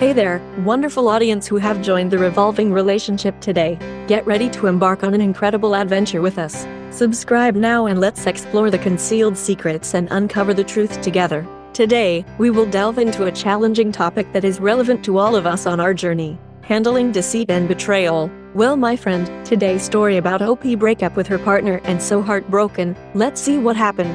Hey there, wonderful audience who have joined the Revolving Relationship today. Get ready to embark on an incredible adventure with us. Subscribe now and let's explore the concealed secrets and uncover the truth together. Today, we will delve into a challenging topic that is relevant to all of us on our journey: handling deceit and betrayal. Well, my friend, today's story about OP breakup with her partner and so heartbroken. Let's see what happened.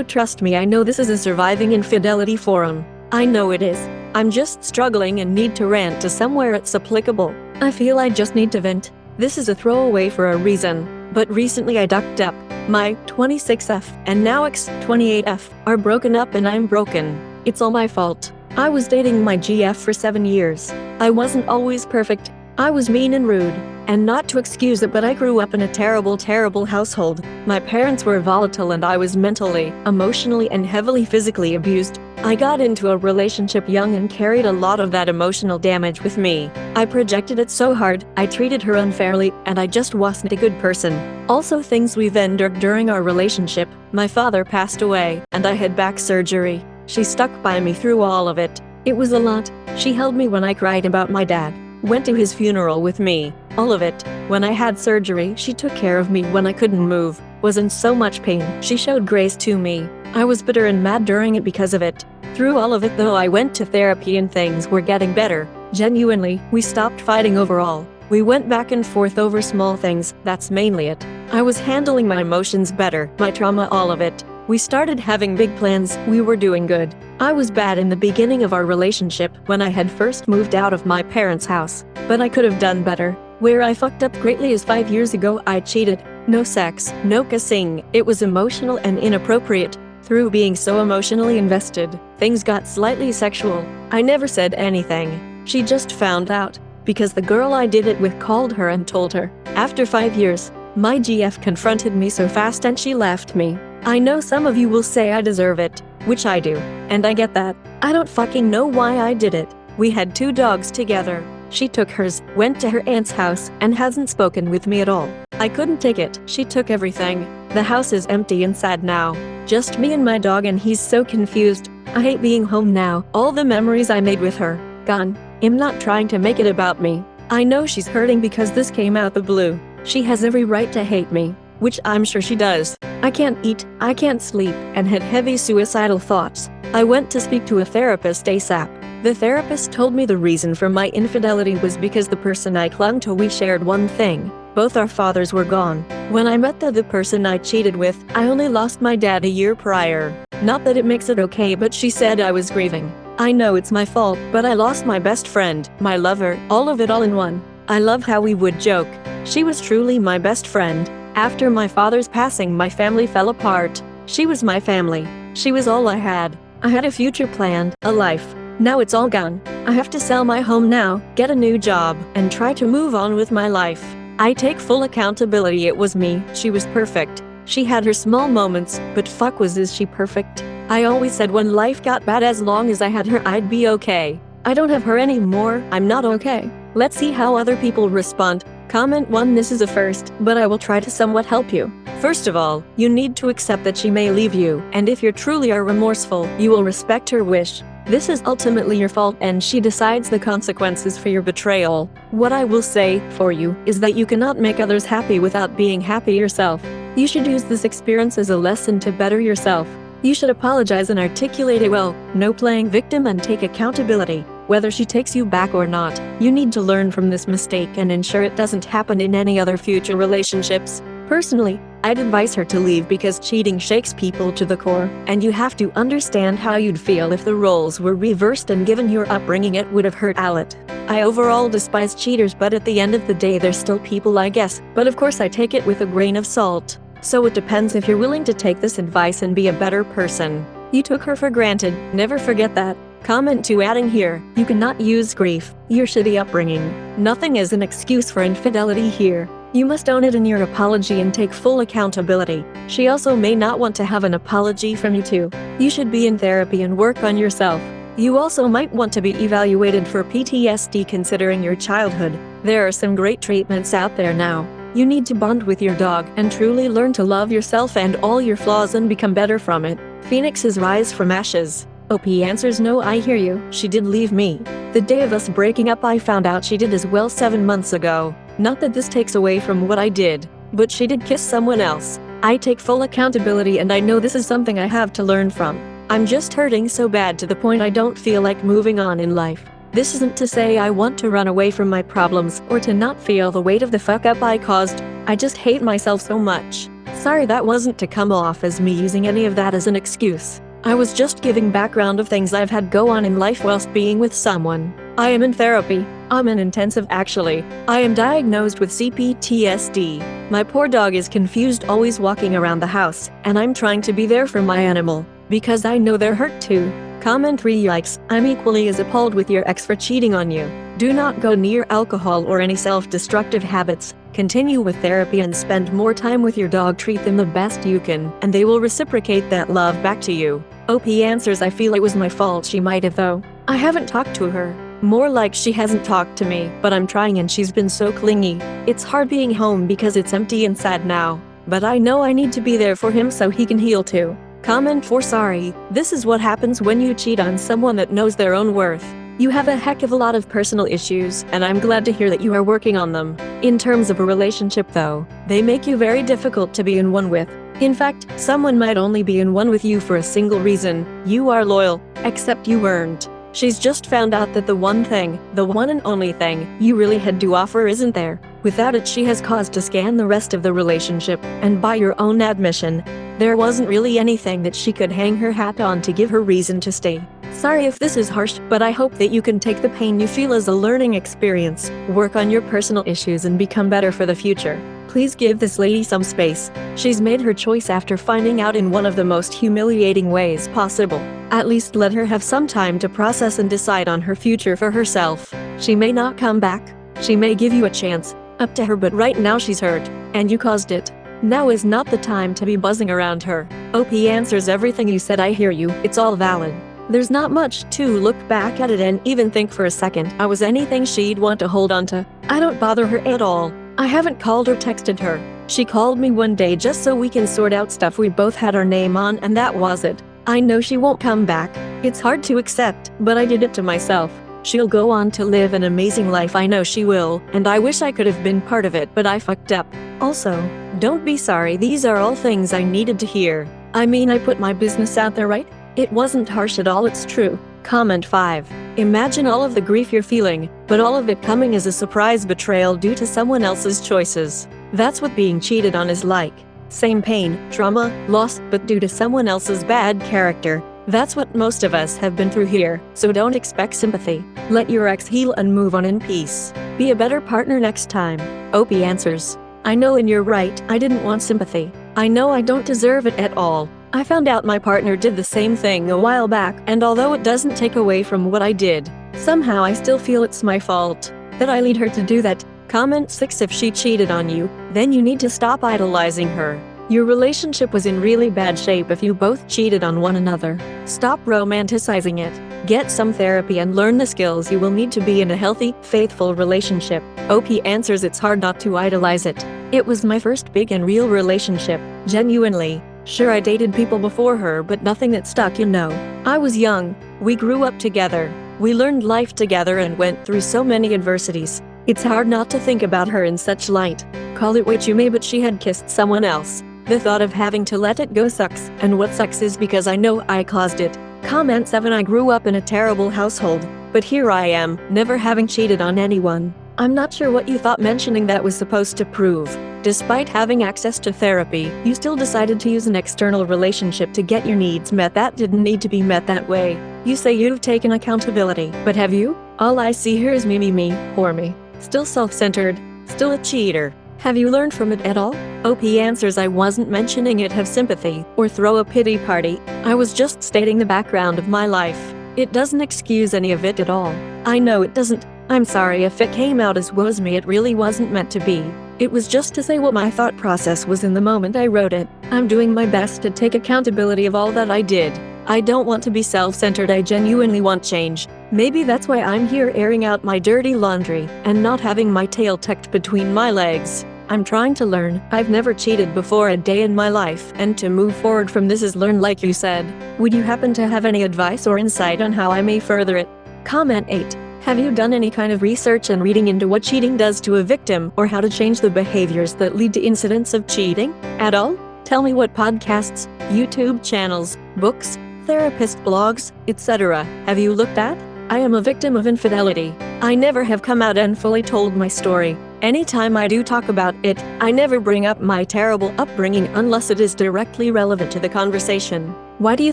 Trust me, I know this is a surviving infidelity forum. I know it is. I'm just struggling and need to rant to somewhere it's applicable. I feel I just need to vent. This is a throwaway for a reason. But recently I ducked up. My 26F and now ex 28F are broken up and I'm broken. It's all my fault. I was dating my GF for 7 years. I wasn't always perfect. I was mean and rude. And not to excuse it, but I grew up in a terrible household. My parents were volatile and I was mentally, emotionally and heavily physically abused. I got into a relationship young and carried a lot of that emotional damage with me. I projected it so hard, I treated her unfairly, and I just wasn't a good person. Also, things we've endured during our relationship. My father passed away, and I had back surgery. She stuck by me through all of it. It was a lot. She held me when I cried about my dad. Went to his funeral with me. All of it. When I had surgery, she took care of me when I couldn't move. Was in so much pain. She showed grace to me. I was bitter and mad during it because of it. Through all of it though, I went to therapy and things were getting better. Genuinely, we stopped fighting overall. We went back and forth over small things, that's mainly it. I was handling my emotions better, my trauma, all of it. We started having big plans, we were doing good. I was bad in the beginning of our relationship when I had first moved out of my parents' house. But I could have done better. Where I fucked up greatly is 5 years ago I cheated. No sex, no kissing, it was emotional and inappropriate. Through being so emotionally invested, things got slightly sexual. I never said anything. She just found out. Because the girl I did it with called her and told her. After 5 years, my GF confronted me so fast and she left me. I know some of you will say I deserve it, which I do, and I get that. I don't fucking know why I did it. We had 2 dogs together. She took hers, went to her aunt's house, and hasn't spoken with me at all. I couldn't take it. She took everything. The house is empty and sad now. Just me and my dog, and he's so confused. I hate being home now. All the memories I made with her, gone. I'm not trying to make it about me. I know she's hurting because this came out the blue. She has every right to hate me, which I'm sure she does. I can't eat, I can't sleep, and had heavy suicidal thoughts. I went to speak to a therapist ASAP. The therapist told me the reason for my infidelity was because the person I clung to, we shared one thing. Both our fathers were gone. When I met the person I cheated with, I only lost my dad a year prior. Not that it makes it okay, but she said I was grieving. I know it's my fault, but I lost my best friend, my lover, all of it all in one. I love how we would joke. She was truly my best friend. After my father's passing, my family fell apart. She was my family. She was all I had. I had a future planned, a life. Now it's all gone. I have to sell my home now, get a new job, and try to move on with my life. I take full accountability. It was me. She was perfect. She had her small moments, but fuck is she perfect. I always said when life got bad, as long as I had her, I'd be okay. I don't have her anymore. I'm not okay. Let's see how other people respond. Comment 1. This is a first, but I will try to somewhat help you. First of all, you need to accept that she may leave you, and if you truly are remorseful, you will respect her wish. This is ultimately your fault and she decides the consequences for your betrayal. What I will say for you is that you cannot make others happy without being happy yourself. You should use this experience as a lesson to better yourself. You should apologize and articulate it well, no playing victim, and take accountability. Whether she takes you back or not, you need to learn from this mistake and ensure it doesn't happen in any other future relationships. Personally, I'd advise her to leave because cheating shakes people to the core, and you have to understand how you'd feel if the roles were reversed and given your upbringing it would have hurt Alit. I overall despise cheaters, but at the end of the day they're still people, I guess, but of course I take it with a grain of salt. So it depends if you're willing to take this advice and be a better person. You took her for granted, never forget that. Comment 2. Adding here, you cannot use grief, your shitty upbringing. Nothing is an excuse for infidelity here. You must own it in your apology and take full accountability. She also may not want to have an apology from you too. You should be in therapy and work on yourself. You also might want to be evaluated for PTSD considering your childhood. There are some great treatments out there now. You need to bond with your dog and truly learn to love yourself and all your flaws and become better from it. Phoenixes rise from ashes. OP answers, no, I hear you. She did leave me. The day of us breaking up, I found out she did as well 7 months ago. Not that this takes away from what I did, but she did kiss someone else. I take full accountability, and I know this is something I have to learn from. I'm just hurting so bad to the point I don't feel like moving on in life. This isn't to say I want to run away from my problems or to not feel the weight of the fuck up I caused. I just hate myself so much. Sorry, that wasn't to come off as me using any of that as an excuse. I was just giving background of things I've had go on in life whilst being with someone. I am in therapy. I'm in intensive actually. I am diagnosed with CPTSD. My poor dog is confused, always walking around the house, and I'm trying to be there for my animal, because I know they're hurt too. Comment 3 Yikes, I'm equally as appalled with your ex for cheating on you. Do not go near alcohol or any self-destructive habits. Continue with therapy and spend more time with your dog. Treat them the best you can, and they will reciprocate that love back to you. OP answers, I feel it was my fault. She might have though. I haven't talked to her. More like she hasn't talked to me, but I'm trying and she's been so clingy. It's hard being home because it's empty and sad now. But I know I need to be there for him so he can heal too. Comment 4 Sorry, this is what happens when you cheat on someone that knows their own worth. You have a heck of a lot of personal issues, and I'm glad to hear that you are working on them. In terms of a relationship though, they make you very difficult to be in one with. In fact, someone might only be in one with you for a single reason: you are loyal, except you weren't. She's just found out that the one thing, the one and only thing, you really had to offer isn't there. Without it, she has cause to scan the rest of the relationship, and by your own admission, there wasn't really anything that she could hang her hat on to give her reason to stay. Sorry if this is harsh, but I hope that you can take the pain you feel as a learning experience, work on your personal issues and become better for the future. Please give this lady some space. She's made her choice after finding out in one of the most humiliating ways possible. At least let her have some time to process and decide on her future for herself. She may not come back. She may give you a chance. Up to her, but right now she's hurt, and you caused it. Now is not the time to be buzzing around her. OP answers, everything you said, I hear you. It's all valid. There's not much to look back at it and even think for a second I was anything she'd want to hold on to. I don't bother her at all. I haven't called or texted her. She called me one day just so we can sort out stuff we both had our name on, and that was it. I know she won't come back. It's hard to accept, but I did it to myself. She'll go on to live an amazing life, I know she will, and I wish I could have been part of it, but I fucked up. Also, don't be sorry, these are all things I needed to hear. I mean, I put my business out there, right? It wasn't harsh at all, it's true. Comment 5. Imagine all of the grief you're feeling, but all of it coming as a surprise betrayal due to someone else's choices. That's what being cheated on is like. Same pain, trauma, loss, but due to someone else's bad character. That's what most of us have been through here, so don't expect sympathy. Let your ex heal and move on in peace. Be a better partner next time. OP answers. I know, and you're right, I didn't want sympathy. I know I don't deserve it at all. I found out my partner did the same thing a while back, and although it doesn't take away from what I did, somehow I still feel it's my fault that I lead her to do that. Comment 6. If she cheated on you, then you need to stop idolizing her. Your relationship was in really bad shape if you both cheated on one another. Stop romanticizing it. Get some therapy and learn the skills you will need to be in a healthy, faithful relationship. OP answers, it's hard not to idolize it. It was my first big and real relationship, genuinely. Sure, I dated people before her, but nothing that stuck, you know. I was young. We grew up together. We learned life together and went through so many adversities. It's hard not to think about her in such light. Call it what you may, but she had kissed someone else. The thought of having to let it go sucks, and what sucks is because I know I caused it. Comment 7. I grew up in a terrible household, but here I am, never having cheated on anyone. I'm not sure what you thought mentioning that was supposed to prove. Despite having access to therapy, you still decided to use an external relationship to get your needs met that didn't need to be met that way. You say you've taken accountability, but have you? All I see here is me, poor me. Still self-centered, still a cheater. Have you learned from it at all? OP answers, I wasn't mentioning it have sympathy or throw a pity party. I was just stating the background of my life. It doesn't excuse any of it at all. I know it doesn't. I'm sorry if it came out as was me, it really wasn't meant to be. It was just to say what my thought process was in the moment I wrote it. I'm doing my best to take accountability of all that I did. I don't want to be self-centered, I genuinely want change. Maybe that's why I'm here airing out my dirty laundry and not having my tail tucked between my legs. I'm trying to learn. I've never cheated before a day in my life, and to move forward from this is learn like you said. Would you happen to have any advice or insight on how I may further it? Comment 8. Have you done any kind of research and reading into what cheating does to a victim or how to change the behaviors that lead to incidents of cheating at all? Tell me what podcasts, YouTube channels, books, therapist blogs, etc. have you looked at? I am a victim of infidelity. I never have come out and fully told my story. Anytime I do talk about it, I never bring up my terrible upbringing unless it is directly relevant to the conversation. Why do you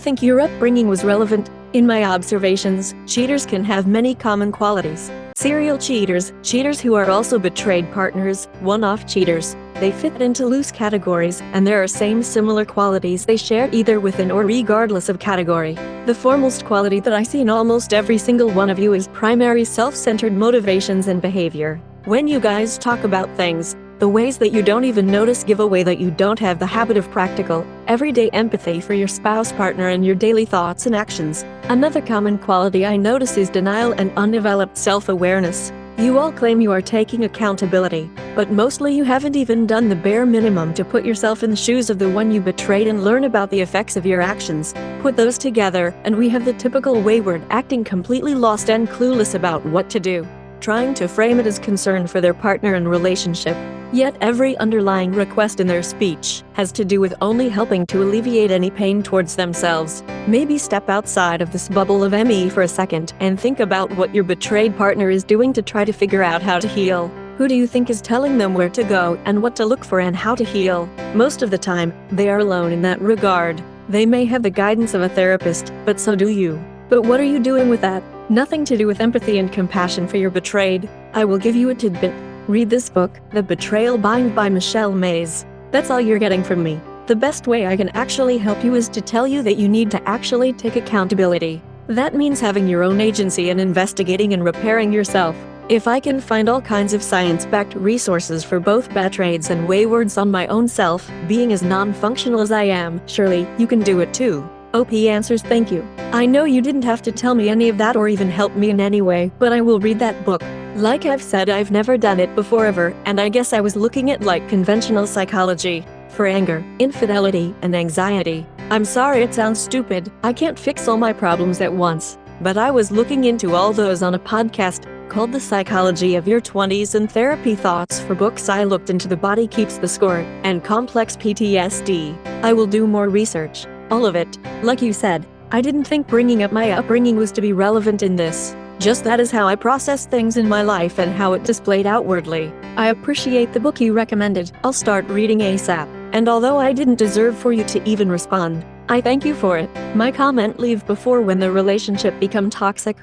think your upbringing was relevant? In my observations, cheaters can have many common qualities. Serial cheaters, cheaters who are also betrayed partners, one-off cheaters. They fit into loose categories, and there are similar qualities they share either within or regardless of category. The foremost quality that I see in almost every single one of you is primary self-centered motivations and behavior. When you guys talk about things, the ways that you don't even notice give away that you don't have the habit of practical, everyday empathy for your spouse partner and your daily thoughts and actions. Another common quality I notice is denial and undeveloped self-awareness. You all claim you are taking accountability, but mostly you haven't even done the bare minimum to put yourself in the shoes of the one you betrayed and learn about the effects of your actions. Put those together, and we have the typical wayward, acting completely lost and clueless about what to do, trying to frame it as concern for their partner and relationship. Yet every underlying request in their speech has to do with only helping to alleviate any pain towards themselves. Maybe step outside of this bubble of ME for a second and think about what your betrayed partner is doing to try to figure out how to heal. Who do you think is telling them where to go and what to look for and how to heal? Most of the time, they are alone in that regard. They may have the guidance of a therapist, but so do you. But what are you doing with that? Nothing to do with empathy and compassion for your betrayed. I will give you a tidbit. Read this book, The Betrayal Bind by Michelle Mays. That's all you're getting from me. The best way I can actually help you is to tell you that you need to actually take accountability. That means having your own agency and investigating and repairing yourself. If I can find all kinds of science-backed resources for both betrayeds and waywards on my own self, being as non-functional as I am, surely you can do it too. OP answers thank you. I know you didn't have to tell me any of that or even help me in any way, but I will read that book. Like I've said, I've never done it before ever, and I guess I was looking at like conventional psychology for anger, infidelity, and anxiety. I'm sorry it sounds stupid, I can't fix all my problems at once, but I was looking into all those on a podcast called The Psychology of Your 20s and Therapy Thoughts. For books I looked into The Body Keeps the Score and Complex PTSD. I will do more research. All of it. Like you said, I didn't think bringing up my upbringing was to be relevant in this. Just that is how I process things in my life and how it displayed outwardly. I appreciate the book you recommended. I'll start reading ASAP. And although I didn't deserve for you to even respond, I thank you for it. My comment leave before when the relationship become toxic.